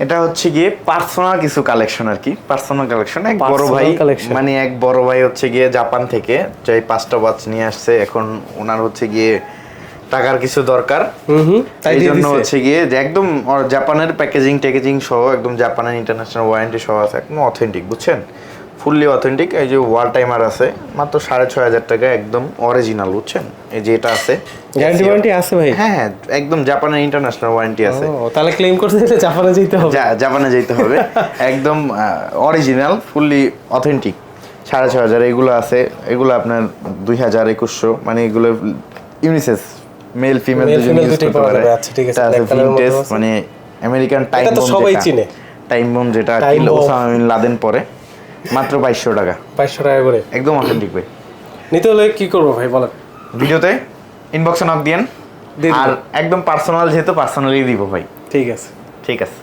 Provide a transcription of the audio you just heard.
এটা হচ্ছে গিয়ে পার্সোনাল কিছু কালেকশন আর কি, পার্সোনাল কালেকশন। এক বড় Personal ভাই collection। মানে এক বড় ভাই হচ্ছে গিয়ে জাপান থেকে যে 5টা ওয়াচ নিয়ে আসছে, এখন ওনার হচ্ছে গিয়ে টাকার কিছু দরকার, তাই এই দিয়ে জন্য দিছে। হচ্ছে গিয়ে যে একদম জাপানের প্যাকেজিং সহ একদম জাপানের ইন্টারন্যাশনাল ওয়ারেন্টি সহ আছে, একদম অথেন্টিক, বুঝছেন, ফুললি অথেন্টিক। এই যে ওয়াল টাইমার আছে মাত্র 6,500 টাকা, একদম অরিজিনাল, বুঝছেন। এই যে এটা আছে, গ্যারান্টি ওয়ারেন্টি আছে ভাই? হ্যাঁ হ্যাঁ, একদম জাপানের ইন্টারন্যাশনাল ওয়ারেন্টি আছে। ও তাহলে ক্লেম করতে গেলে জাপানে যেতে হবে। জাপানে যেতে হবে, একদম অরিজিনাল ফুললি অথেন্টিক। 6,500 এগুলো আছে, এগুলো আপনার 2,000-2,100, মানে এগুলো ইউনিসেক্স, মেল ফিমেল Male, দুজন female ইউজ দুটোই করতে পাওয়া পারে। যাবে। আচ্ছা, ঠিক আছে, এটা আছে black colour এর ভিনটেজ, মধ্যেও আছে। মানে আমেরিকান টাইম এটা তো বোম, সবাই চিনে। টাইম বোম যেটা Time কিল bomb। ওসামা বিন লাদেন পরে, মাত্র 2,200 টাকা, 2,500 টাকা করে। একদম অথেন্টিক ভাই। নিতে হলে কি করবো ভাই বলেন? ভিডিওতে ইনবক্সে নক দিয়েন, দিয়ে দিবো। আর একদম পার্সোনাল, যেহেতু পার্সোনালি দিব ভাই। ঠিক আছে। ঠিক আছে।